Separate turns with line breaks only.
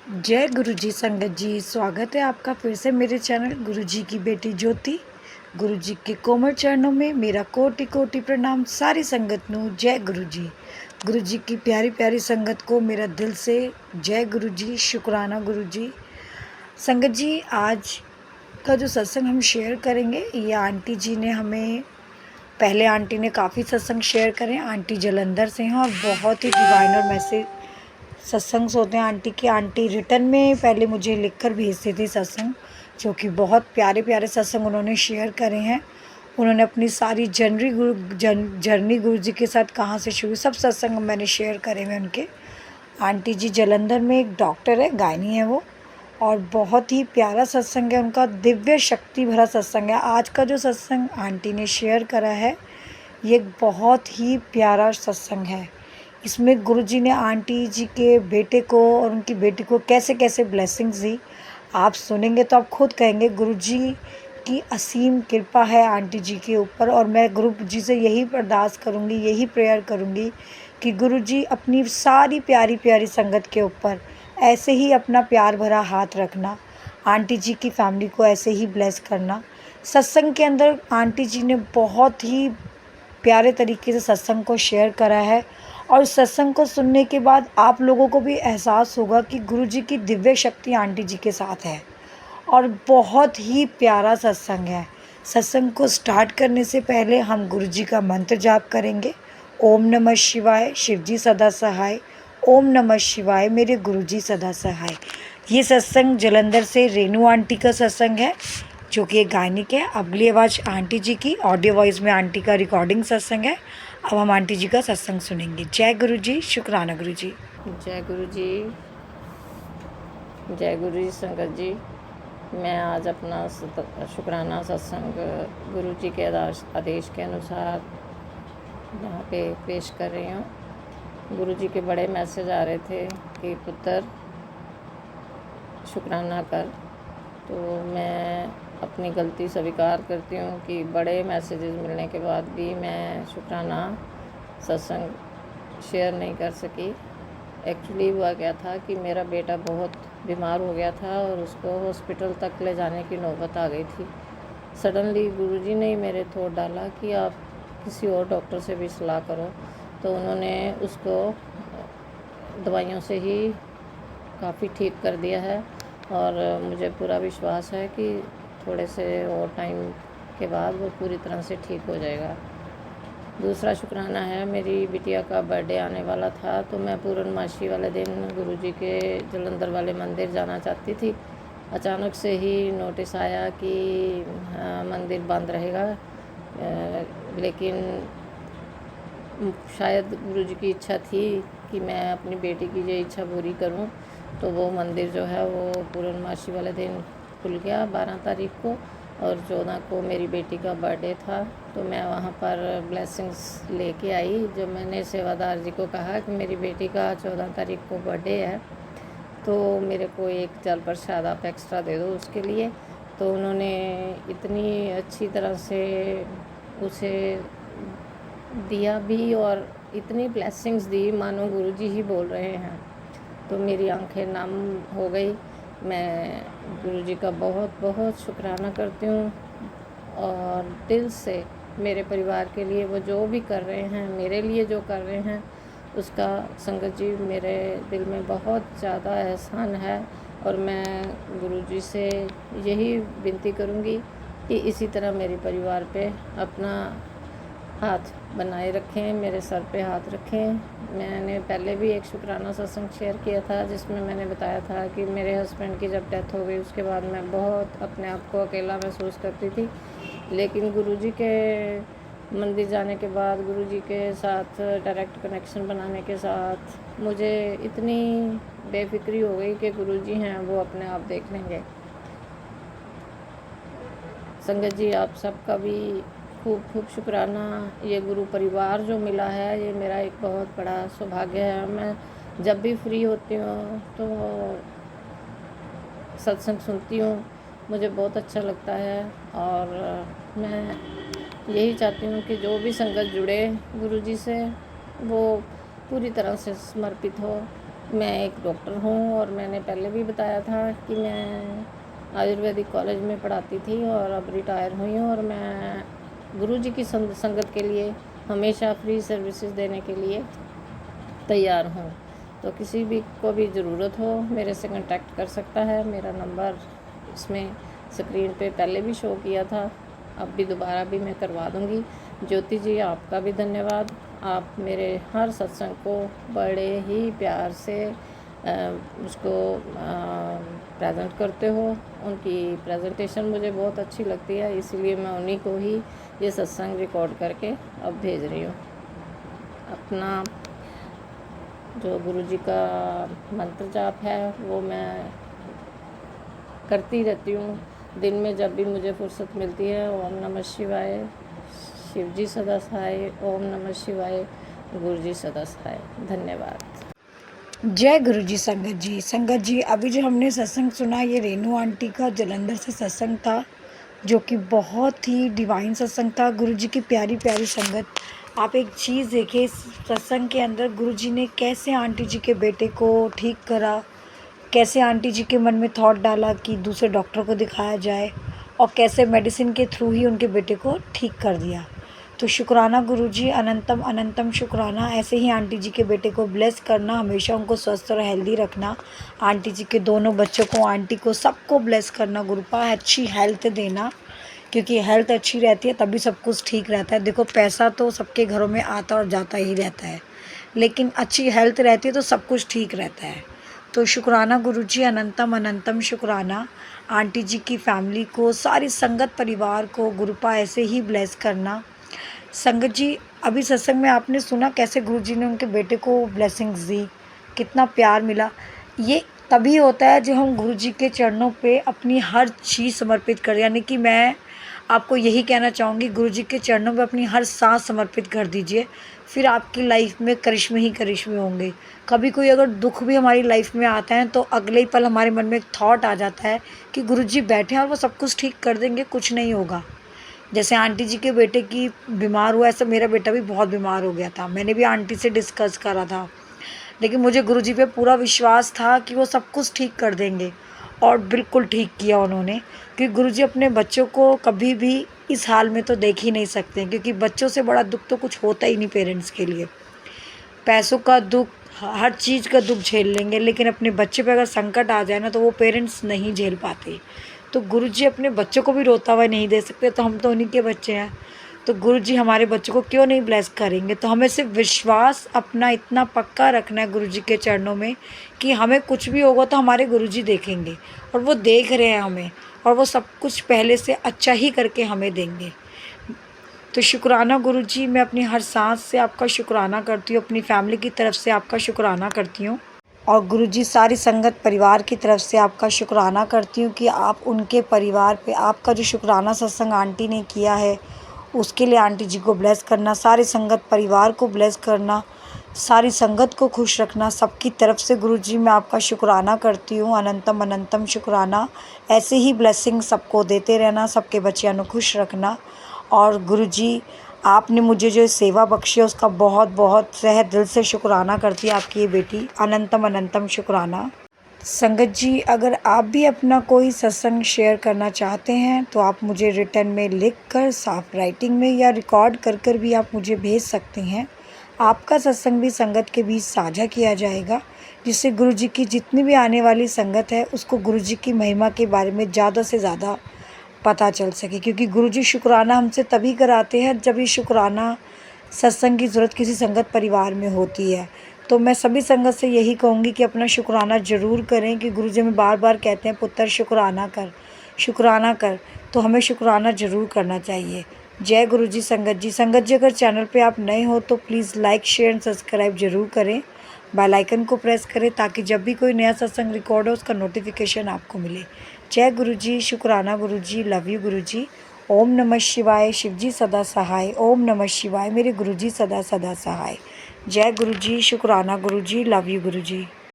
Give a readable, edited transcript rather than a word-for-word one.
जय गुरु जी संगत जी, स्वागत है आपका फिर से मेरे चैनल गुरु जी की बेटी ज्योति। गुरु जी के कोमल चरणों में मेरा कोटि कोटि प्रणाम। सारी संगत नू जय गुरु जी। गुरु जी की प्यारी प्यारी संगत को मेरा दिल से जय गुरु जी, शुक्राना गुरु जी। संगत जी, आज का जो सत्संग हम शेयर करेंगे, ये आंटी जी ने हमें, पहले आंटी ने काफ़ी सत्संग शेयर करें। आंटी जलंधर से हैं और बहुत ही डिवाइन और मैसेज सत्संग होते हैं आंटी के। आंटी रिटर्न में पहले मुझे लिखकर भेजती थी सत्संग, जो कि बहुत प्यारे प्यारे सत्संग उन्होंने शेयर करे हैं। उन्होंने अपनी सारी जर्नी गुरु जी के साथ कहाँ से शुरू, सब सत्संग मैंने शेयर करे हुए उनके। आंटी जी जलंधर में एक डॉक्टर है, गायनी है वो, और बहुत ही प्यारा सत्संग है उनका, दिव्य शक्ति भरा सत्संग है। आज का जो सत्संग आंटी ने शेयर करा है, ये बहुत ही प्यारा सत्संग है। इसमें गुरुजी ने आंटी जी के बेटे को और उनकी बेटी को कैसे कैसे ब्लेसिंग्स दी, आप सुनेंगे तो आप खुद कहेंगे गुरुजी की असीम कृपा है आंटी जी के ऊपर। और मैं गुरु जी से यही अरदास करूँगी, यही प्रेयर करूँगी कि गुरुजी अपनी सारी प्यारी प्यारी संगत के ऊपर ऐसे ही अपना प्यार भरा हाथ रखना, आंटी जी की फैमिली को ऐसे ही ब्लेस करना। सत्संग के अंदर आंटी जी ने बहुत ही प्यारे तरीके से सत्संग को शेयर करा है, और सत्संग को सुनने के बाद आप लोगों को भी एहसास होगा कि गुरु जी की दिव्य शक्ति आंटी जी के साथ है, और बहुत ही प्यारा सत्संग है। सत्संग को स्टार्ट करने से पहले हम गुरु जी का मंत्र जाप करेंगे। ओम नमः शिवाय, शिव जी सदा सहाय। ओम नमः शिवाय, मेरे गुरु जी सदा सहाय। ये सत्संग जलंधर से रेनू आंटी का सत्संग है, जो कि एक गायनिक है। अगली आवाज़ आंटी जी की, ऑडियो वॉइस में आंटी का रिकॉर्डिंग सत्संग है। अब हम आंटी जी का सत्संग सुनेंगे। जय गुरु जी, शुक्राना गुरु जी।
जय गुरु जी, जय गुरु जी संगत जी। मैं आज अपना शुक्राना सत्संग गुरु जी के आदेश के अनुसार यहाँ पे पेश कर रही हूँ। गुरु जी के बड़े मैसेज आ रहे थे कि पुत्र शुक्राना कर, तो मैं अपनी गलती स्वीकार करती हूँ कि बड़े मैसेजेस मिलने के बाद भी मैं शुक्राना सत्संग शेयर नहीं कर सकी। एक्चुअली हुआ क्या था कि मेरा बेटा बहुत बीमार हो गया था और उसको हॉस्पिटल तक ले जाने की नौबत आ गई थी। सडनली गुरुजी ने ही मेरे थोट डाला कि आप किसी और डॉक्टर से भी सलाह करो, तो उन्होंने उसको दवाइयों से ही काफ़ी ठीक कर दिया है, और मुझे पूरा विश्वास है कि थोड़े से और टाइम के बाद वो पूरी तरह से ठीक हो जाएगा। दूसरा शुक्राना है, मेरी बिटिया का बर्थडे आने वाला था, तो मैं पूर्णमासी वाले दिन गुरुजी के जलंधर वाले मंदिर जाना चाहती थी। अचानक से ही नोटिस आया कि मंदिर बंद रहेगा, लेकिन शायद गुरुजी की इच्छा थी कि मैं अपनी बेटी की ये इच्छा पूरी करूं, तो वो मंदिर जो है वो पूर्णमासी वाले दिन खुल गया 12 तारीख को, और 14 को मेरी बेटी का बर्थडे था। तो मैं वहाँ पर ब्लेसिंग्स लेके आई। जब मैंने सेवादार जी को कहा कि मेरी बेटी का 14 तारीख को बर्थडे है, तो मेरे को एक जल प्रसाद आप एक्स्ट्रा दे दो उसके लिए, तो उन्होंने इतनी अच्छी तरह से उसे दिया भी और इतनी ब्लेसिंग्स दी मानो गुरुजी ही बोल रहे हैं। तो मेरी आंखें नम हो गई। मैं गुरुजी का बहुत बहुत शुक्राना करती हूँ, और दिल से मेरे परिवार के लिए वो जो भी कर रहे हैं, मेरे लिए जो कर रहे हैं, उसका संगत जी मेरे दिल में बहुत ज़्यादा एहसान है। और मैं गुरुजी से यही विनती करूँगी कि इसी तरह मेरे परिवार पे अपना हाथ बनाए रखें, मेरे सर पे हाथ रखें। मैंने पहले भी एक शुक्राना सत्संग शेयर किया था, जिसमें मैंने बताया था कि मेरे हस्बैंड की जब डेथ हो गई, उसके बाद मैं बहुत अपने आप को अकेला महसूस करती थी। लेकिन गुरुजी के मंदिर जाने के बाद, गुरुजी के साथ डायरेक्ट कनेक्शन बनाने के साथ मुझे इतनी बेफिक्री हो गई कि गुरुजी हैं वो अपने आप देख लेंगे। संगत जी, आप सबका भी खूब खूब शुक्राना। ये गुरु परिवार जो मिला है, ये मेरा एक बहुत बड़ा सौभाग्य है। मैं जब भी फ्री होती हूँ तो सत्संग सुनती हूँ, मुझे बहुत अच्छा लगता है, और मैं यही चाहती हूँ कि जो भी संगत जुड़े गुरुजी से, वो पूरी तरह से समर्पित हो मैं एक डॉक्टर हूँ और मैंने पहले भी बताया था कि मैं आयुर्वेदिक कॉलेज में पढ़ाती थी और अब रिटायर हुई हूँ और मैं गुरुजी की संगत के लिए हमेशा फ्री सर्विसेज देने के लिए तैयार हूँ। तो किसी भी को भी ज़रूरत हो मेरे से कांटेक्ट कर सकता है। मेरा नंबर इसमें स्क्रीन पे पहले भी शो किया था, अब भी दोबारा भी मैं करवा दूँगी। ज्योति जी, आपका भी धन्यवाद। आप मेरे हर सत्संग को बड़े ही प्यार से उसको प्रेजेंट करते हो। उनकी प्रेजेंटेशन मुझे बहुत अच्छी लगती है, इसलिए मैं उन्हीं को ही ये सत्संग रिकॉर्ड करके अब भेज रही हूँ। अपना जो गुरुजी का मंत्र जाप है वो मैं करती रहती हूँ दिन में, जब भी मुझे फुर्सत मिलती है। ओम नमः शिवाय, शिव जी सदा सहाय, ओम नमः शिवाय, गुरु जी सदा सहाय। धन्यवाद।
जय गुरु जी। संगत जी अभी जो हमने सत्संग सुना ये रेनू आंटी का जलंधर से सत्संग था, जो कि बहुत ही डिवाइन सत्संग था। गुरु जी की प्यारी प्यारी संगत, आप एक चीज़ देखिए इस सत्संग के अंदर गुरु जी ने कैसे आंटी जी के बेटे को ठीक करा, कैसे आंटी जी के मन में थॉट डाला कि दूसरे डॉक्टर को दिखाया जाए, और कैसे मेडिसिन के थ्रू ही उनके बेटे को ठीक कर दिया। तो शुक्राना गुरुजी, अनंतम अनंतम शुक्राना। ऐसे ही आंटी जी के बेटे को ब्लेस करना, हमेशा उनको स्वस्थ और हेल्दी रखना। आंटी जी के दोनों बच्चों को, आंटी को, सबको ब्लेस करना गुरुपा, अच्छी हेल्थ देना, क्योंकि हेल्थ अच्छी रहती है तभी सब कुछ ठीक रहता है। देखो पैसा तो सबके घरों में आता और जाता ही रहता है, लेकिन अच्छी हेल्थ रहती है तो सब कुछ ठीक रहता है। तो शुक्राना गुरुजी, अनंतम अनंतम शुक्राना। आंटी जी की फैमिली को, सारी संगत परिवार को गुरुपा ऐसे ही ब्लेस करना। संगत जी अभी सत्संग में आपने सुना कैसे गुरुजी ने उनके बेटे को ब्लेसिंग्स दी, कितना प्यार मिला। ये तभी होता है जब हम गुरुजी के चरणों पे अपनी हर चीज़ समर्पित करें। यानी कि मैं आपको यही कहना चाहूँगी, गुरुजी के चरणों पे अपनी हर सांस समर्पित कर दीजिए, फिर आपकी लाइफ में करिश्मे ही करिश्मे होंगे। कभी कोई अगर दुख भी हमारी लाइफ में आता है तो अगले ही पल हमारे मन में एक थॉट आ जाता है कि गुरुजी बैठे हैं और वो सब कुछ ठीक कर देंगे, कुछ नहीं होगा। जैसे आंटी जी के बेटे की बीमार हुआ, ऐसा मेरा बेटा भी बहुत बीमार हो गया था। मैंने भी आंटी से डिस्कस करा था, लेकिन मुझे गुरुजी पे पूरा विश्वास था कि वो सब कुछ ठीक कर देंगे, और बिल्कुल ठीक किया उन्होंने। क्योंकि गुरुजी अपने बच्चों को कभी भी इस हाल में तो देख ही नहीं सकते, क्योंकि बच्चों से बड़ा दुख तो कुछ होता ही नहीं पेरेंट्स के लिए। पैसों का दुख, हर चीज़ का दुख झेल लेंगे, लेकिन अपने बच्चे पे अगर संकट आ जाए ना तो वो पेरेंट्स नहीं झेल पाते। तो गुरुजी अपने बच्चों को भी रोता हुआ नहीं दे सकते, तो हम तो उन्हीं के बच्चे हैं। तो गुरुजी हमारे बच्चों को क्यों नहीं ब्लेस करेंगे। तो हमें सिर्फ विश्वास अपना इतना पक्का रखना है गुरुजी के चरणों में कि हमें कुछ भी होगा तो हमारे गुरुजी देखेंगे, और वो देख रहे हैं हमें, और वो सब कुछ पहले से अच्छा ही करके हमें देंगे। तो शुक्राना गुरुजी, मैं अपनी हर सांस से आपका शुक्राना करती हूँ, अपनी फैमिली की तरफ से आपका शुक्राना करती हूँ, और गुरुजी सारी संगत परिवार की तरफ से आपका शुक्राना करती हूँ कि आप उनके परिवार पे आपका जो शुक्राना सत्संग आंटी ने किया है उसके लिए आंटी जी को ब्लेस करना, सारी संगत परिवार को ब्लेस करना, सारी संगत को खुश रखना। सबकी तरफ से गुरुजी मैं आपका शुक्राना करती हूँ, अनंतम अनंतम शुक्राना। ऐसे ही ब्लेसिंग सबको देते रहना, सबके बच्चियों को खुश रखना। और गुरुजी आपने मुझे जो सेवा बख्शी है उसका बहुत बहुत तहे दिल से शुक्राना करती है आपकी ये बेटी। अनंतम अनंतम शुक्राना। संगत जी अगर आप भी अपना कोई सत्संग शेयर करना चाहते हैं तो आप मुझे रिटर्न में लिखकर, साफ राइटिंग में या रिकॉर्ड कर भी आप मुझे भेज सकते हैं। आपका सत्संग भी संगत के बीच साझा किया जाएगा, जिससे गुरुजी की जितनी भी आने वाली संगत है उसको गुरुजी की महिमा के बारे में ज़्यादा से ज़्यादा पता चल सके। क्योंकि गुरुजी शुक्राना हमसे तभी कराते हैं जब ये शुक्राना सत्संग की ज़रूरत किसी संगत परिवार में होती है। तो मैं सभी संगत से यही कहूँगी कि अपना शुक्राना ज़रूर करें, कि गुरुजी हमें बार बार कहते हैं पुत्र शुक्राना कर, शुक्राना कर, तो हमें शुक्राना ज़रूर करना चाहिए। जय गुरुजी। संगत जी अगर चैनल पे आप नए हो तो please like, share and subscribe ज़रूर करें, बेल आइकन को प्रेस करें ताकि जब भी कोई नया सत्संग रिकॉर्ड हो उसका नोटिफिकेशन आपको मिले। जय गुरुजी। शुक्राना गुरुजी। लव यू गुरुजी। ओम नमः शिवाय। शिवजी सदा सहाय। ओम नमः शिवाय। मेरे गुरुजी सदा सदा सहाय। जय गुरुजी। शुक्राना गुरुजी। Love you Guruji.